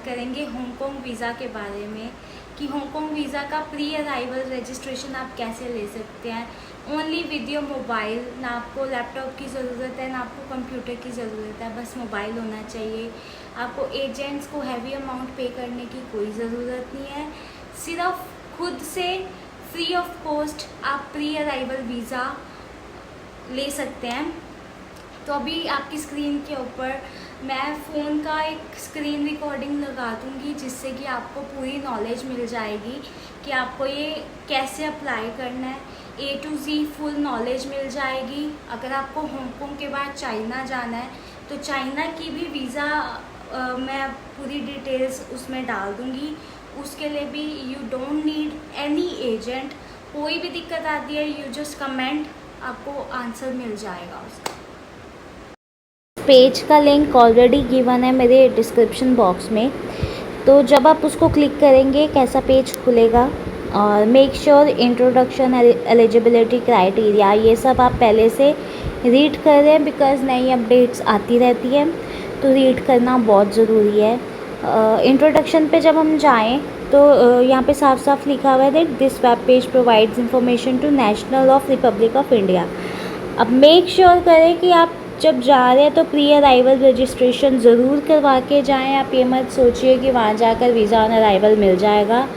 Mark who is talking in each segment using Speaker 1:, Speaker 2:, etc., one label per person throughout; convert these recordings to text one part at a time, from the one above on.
Speaker 1: करेंगे Hong Kong visa के बारे में कि हांगकांग वीज़ा का प्री अराइवल रजिस्ट्रेशन आप कैसे ले सकते हैं ओनली विद योर मोबाइल। ना आपको लैपटॉप की ज़रूरत है ना आपको कंप्यूटर की ज़रूरत है, बस मोबाइल होना चाहिए। आपको एजेंट्स को हैवी अमाउंट पे करने की कोई ज़रूरत नहीं है, सिर्फ खुद से फ्री ऑफ कॉस्ट आप प्री अराइवल वीज़ा ले सकते हैं। तो अभी आपकी स्क्रीन के ऊपर मैं फ़ोन का एक स्क्रीन रिकॉर्डिंग लगा दूँगी, जिससे कि आपको पूरी नॉलेज मिल जाएगी कि आपको ये कैसे अप्लाई करना है। A to Z full knowledge मिल जाएगी। अगर आपको हांगकांग के बाद चाइना जाना है तो चाइना की भी वीज़ा मैं पूरी डिटेल्स उसमें डाल दूँगी। उसके लिए भी you don't need any agent. कोई भी दिक्कत आती है यू जस्ट कमेंट, आपको आंसर मिल जाएगा उसका।
Speaker 2: पेज का लिंक ऑलरेडी गिवन है मेरे डिस्क्रिप्शन बॉक्स में, तो जब आप उसको क्लिक करेंगे कैसा पेज खुलेगा। और make sure introduction, eligibility criteria, ये सब आप पहले से रीड कर रहे हैं बिकॉज़ नई अपडेट्स आती रहती हैं, तो रीड करना बहुत ज़रूरी है। इंट्रोडक्शन पे जब हम जाएं तो यहाँ पे साफ साफ लिखा हुआ है that this web page provides information to national of republic of India. अब मेक श्योर करें कि आप जब जा रहे हैं तो प्री अराइवल रजिस्ट्रेशन ज़रूर करवा के जाएं। आप ये मत सोचिए कि वहाँ जाकर वीज़ा ऑन अराइवल मिल जाएगा,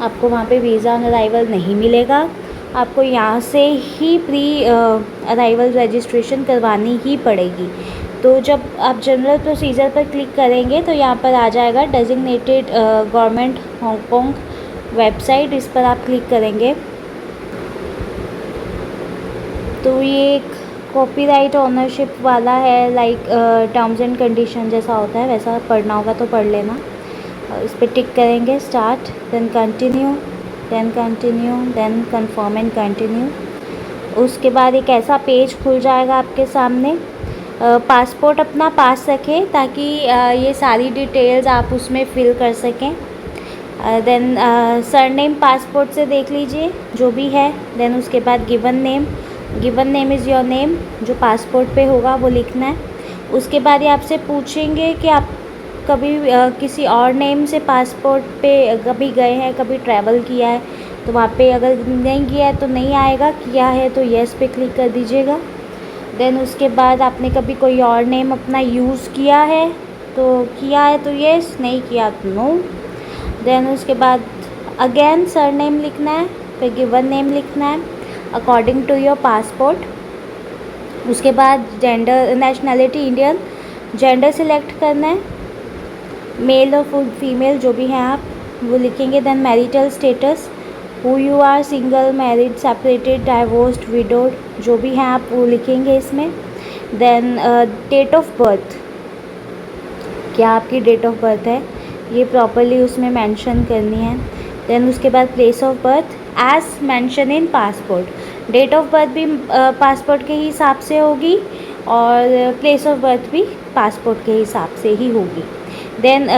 Speaker 2: आपको वहाँ पे वीज़ा ऑन अराइवल नहीं मिलेगा। आपको यहाँ से ही प्री अराइवल रजिस्ट्रेशन करवानी ही पड़ेगी। तो जब आप जनरल प्रोसीजर पर क्लिक करेंगे तो यहाँ पर आ जाएगा डेजिग्नेटेड गवर्नमेंट हांगकांग वेबसाइट, इस पर आप क्लिक करेंगे तो ये एक कॉपीराइट ऑनरशिप वाला है, लाइक टर्म्स एंड कंडीशन जैसा होता है वैसा पढ़ना होगा तो पढ़ लेना। इस पर टिक करेंगे, start, then continue, then confirm and continue. उसके बाद एक ऐसा पेज खुल जाएगा आपके सामने। पासपोर्ट अपना पास रखें ताकि ये सारी डिटेल्स आप उसमें फिल कर सकें। देन सरनेम पासपोर्ट से देख लीजिए जो भी है। देन उसके बाद given name is your name, जो पासपोर्ट पे होगा वो लिखना है। उसके बाद ये आपसे पूछेंगे कि आप कभी किसी और नेम से पासपोर्ट पे कभी गए हैं, कभी ट्रैवल किया है, तो वहाँ पे अगर नहीं किया है तो नहीं आएगा, किया है तो येस पे क्लिक कर दीजिएगा। देन उसके बाद आपने कभी कोई और नेम अपना यूज़ किया है तो येस, नहीं किया तो नो। देन उसके बाद अगेन सरनेम लिखना है, फिर गिवन नेम लिखना है अकॉर्डिंग टू योर पासपोर्ट। उसके बाद gender, nationality Indian, gender select करना है, मेल और फीमेल जो भी हैं आप वो लिखेंगे। Then marital status, who you are, single, married, separated, divorced, widowed, जो भी हैं आप वो लिखेंगे इसमें। देन डेट ऑफ बर्थ, क्या आपकी डेट ऑफ बर्थ है ये प्रॉपरली उसमें मेंशन करनी है। देन उसके बाद place of birth as mention in passport, date of birth भी पासपोर्ट के हिसाब से होगी और प्लेस ऑफ बर्थ भी पासपोर्ट के हिसाब से ही होगी। Then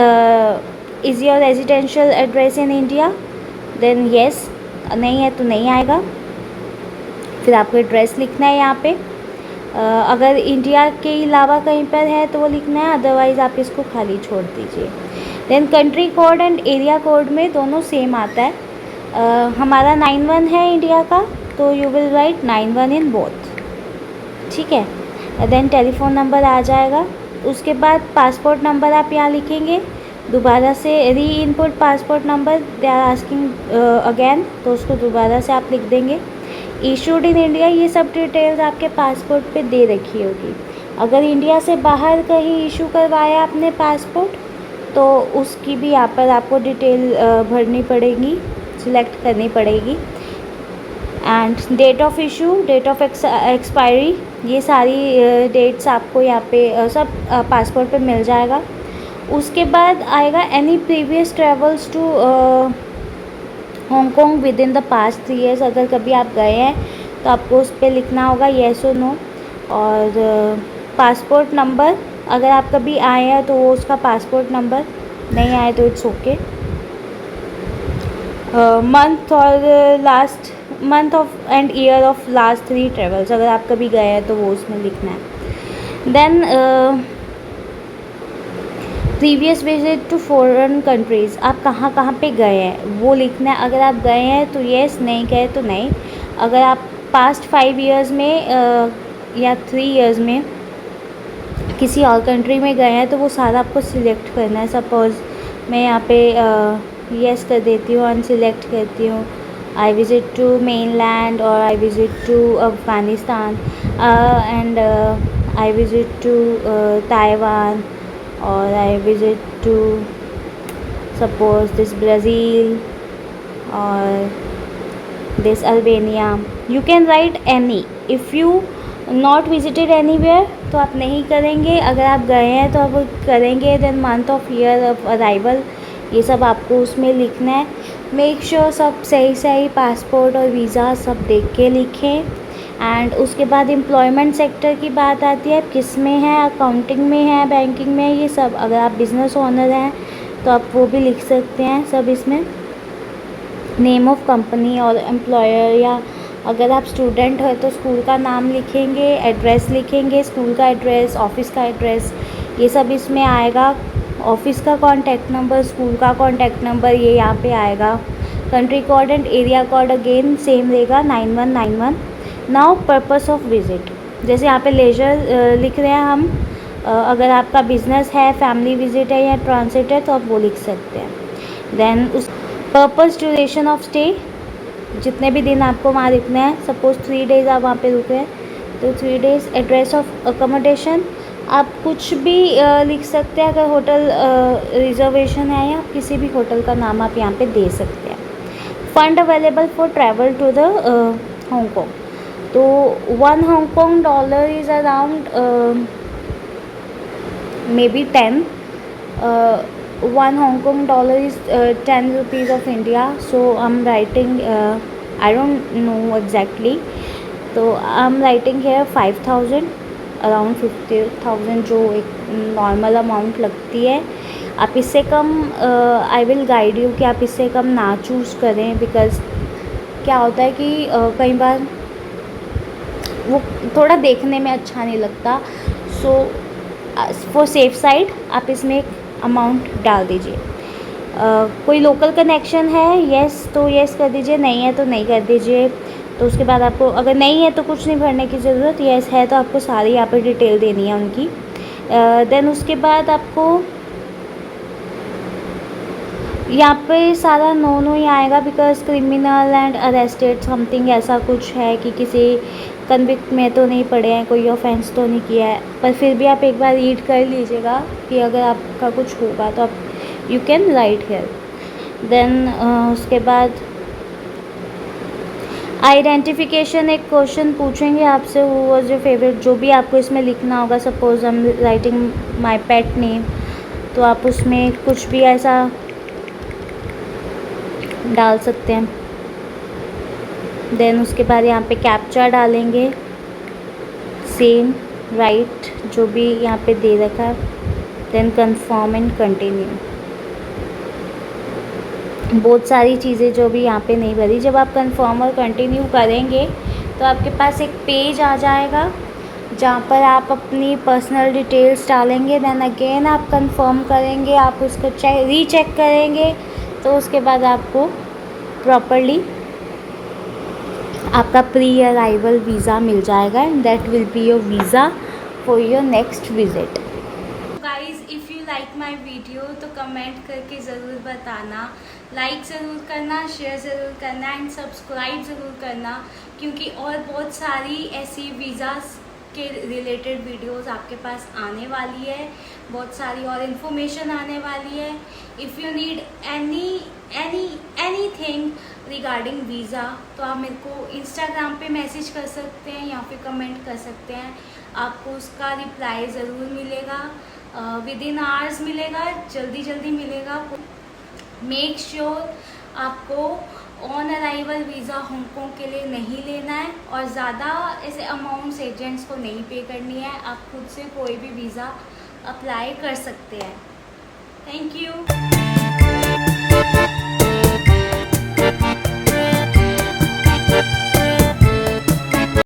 Speaker 2: is your residential address in India, then yes, नहीं है तो नहीं आएगा। फिर आपको एड्रेस लिखना है यहाँ पे। अगर इंडिया के अलावा कहीं पर है तो वो लिखना है, अदरवाइज़ आप इसको खाली छोड़ दीजिए। Then country code and area code में दोनों सेम आता है। हमारा 91 है इंडिया का, तो you will write 91 in both, ठीक है। देन टेलीफोन नंबर आ जाएगा। उसके बाद पासपोर्ट नंबर आप यहाँ लिखेंगे, दोबारा से re input passport number they are asking again, तो उसको दोबारा से आप लिख देंगे। इशूड इन इंडिया, ये सब डिटेल्स आपके पासपोर्ट पे दे रखी होगी। अगर इंडिया से बाहर कहीं इशू करवाया आपने पासपोर्ट तो उसकी भी यहाँ पर आपको डिटेल भरनी पड़ेगी, सिलेक्ट करनी पड़ेगी। And date of issue, date of expiry, ये सारी डेट्स आपको यहाँ पे सब पासपोर्ट पे मिल जाएगा। उसके बाद आएगा any previous travels to Hong Kong within the past 3 years, अगर कभी आप गए हैं तो आपको उस पर लिखना होगा येस और नो। और पासपोर्ट नंबर, अगर आप कभी आए हैं तो वो उसका पासपोर्ट नंबर, नहीं आए तो इट्स ओके। मंथ और last month of and year of last 3 travels, अगर आप कभी गए हैं तो वो उसमें लिखना है। Then previous visit to foreign countries, आप कहाँ कहाँ पे गए हैं वो लिखना है। अगर आप गए हैं तो येस, नहीं गए तो नहीं। अगर आप पास्ट 5 ईयर्स में या 3 ईयर्स में किसी और कंट्री में गए हैं तो वो सारा आपको सिलेक्ट करना है। सपोज़ मैं यहाँ पे येस कर देती हूँ, अनसिलेक्ट करती हूँ, आई विज़िट टू मेनलैंड और I visit to Afghanistan and I visit to Taiwan और I visit to suppose this Brazil or this Albania. You can write any. If you not visited anywhere तो आप नहीं करेंगे। अगर आप गए हैं तो आप करेंगे। then month of year of arrival, ये सब आपको उसमें लिखना है। मेक श्योर सब सही सही पासपोर्ट और वीज़ा सब देख के लिखें। एंड उसके बाद एम्प्लॉयमेंट सेक्टर की बात आती है, किस में है, अकाउंटिंग में है, बैंकिंग में है, ये सब। अगर आप बिज़नेस ओनर हैं तो आप वो भी लिख सकते हैं सब इसमें। नेम ऑफ कंपनी और एम्प्लॉयर, या अगर आप स्टूडेंट हो तो स्कूल का नाम लिखेंगे, एड्रेस लिखेंगे, स्कूल का एड्रेस, ऑफिस का एड्रेस, ये सब इसमें आएगा। ऑफिस का कॉन्टैक्ट नंबर, स्कूल का कॉन्टैक्ट नंबर, ये यहाँ पे आएगा। Country code and area code again same रहेगा 9191। नाउ पर्पस ऑफ विज़िट, जैसे यहाँ पे लेजर लिख रहे हैं हम। अगर आपका बिज़नेस है, फैमिली विज़िट है या ट्रांसिट है तो आप वो लिख सकते हैं। देन उस पर्पस, ड्यूरेशन ऑफ स्टे, जितने भी दिन आपको वहाँ रुकना है। सपोज़ 3 डेज़ आप वहाँ पे रुके हैं तो 3 डेज़। एड्रेस ऑफ अकोमोडेशन, आप कुछ भी लिख सकते हैं। अगर होटल रिजर्वेशन है या किसी भी होटल का नाम आप यहाँ पे दे सकते हैं। Fund available for travel to the Hong Kong, तो $1 Hong Kong is around maybe 10. $1 Hong Kong is 10 rupees of India. So I'm writing, I don't know exactly. So I'm writing here 5,000, around 50,000 जो एक नॉर्मल अमाउंट लगती है। आप इससे कम I will guide you कि आप इससे कम ना चूज़ करें, बिकॉज़ क्या होता है कि कई बार वो थोड़ा देखने में अच्छा नहीं लगता। सो फॉर सेफ साइड आप इसमें एक अमाउंट डाल दीजिए। कोई लोकल कनेक्शन है, येस तो येस कर दीजिए, नहीं है तो नहीं कर दीजिए। तो उसके बाद आपको, अगर नहीं है तो कुछ नहीं भरने की ज़रूरत, येस है तो आपको सारी यहाँ पे डिटेल देनी है उनकी। देन उसके बाद आपको यहाँ पे सारा नो ही आएगा, because criminal and arrested something ऐसा कुछ है कि किसी कन्विक्ट में तो नहीं पड़े हैं, कोई ऑफेंस तो नहीं किया है। पर फिर भी आप एक बार रीड कर लीजिएगा कि अगर आपका कुछ होगा तो आप you can write here. Then उसके बाद आइडेंटिफिकेशन, एक क्वेश्चन पूछेंगे आपसे, वो वॉज योर फेवरेट, जो भी आपको इसमें लिखना होगा। Suppose I am writing my pet name, तो आप उसमें कुछ भी ऐसा डाल सकते हैं। देन उसके बाद यहाँ पे कैप्चा डालेंगे, सेम राइट जो भी यहाँ पे दे रखा है। देन कंफर्म एंड कंटिन्यू, बहुत सारी चीज़ें जो भी यहाँ पे नहीं भरी। जब आप कंफर्म और कंटिन्यू करेंगे तो आपके पास एक पेज आ जाएगा जहाँ पर आप अपनी पर्सनल डिटेल्स डालेंगे। देन अगेन आप कंफर्म करेंगे, आप उसको रीचेक करेंगे, तो उसके बाद आपको प्रॉपरली आपका प्री अराइवल वीज़ा मिल जाएगा and that will be your visa for your next visit.
Speaker 1: Guys if you like my video तो कमेंट करके ज़रूर बताना, लाइक ज़रूर करना, शेयर ज़रूर करना एंड सब्सक्राइब ज़रूर करना, क्योंकि और बहुत सारी ऐसी वीज़ास के रिलेटेड वीडियोस आपके पास आने वाली है, बहुत सारी और इन्फॉर्मेशन आने वाली है। If you need anything regarding visa तो आप मेरे को इंस्टाग्राम पे मैसेज कर सकते हैं या फिर कमेंट कर सकते हैं, आपको उसका रिप्लाई ज़रूर मिलेगा, विद इन आवर्स मिलेगा, जल्दी मिलेगा। मेक श्योर आपको ऑन अराइवल वीज़ा हांगकॉन्ग के लिए नहीं लेना है और ज़्यादा ऐसे अमाउंट्स एजेंट्स को नहीं पे करनी है, आप खुद से कोई भी वीज़ा अप्लाई कर सकते हैं। Thank you.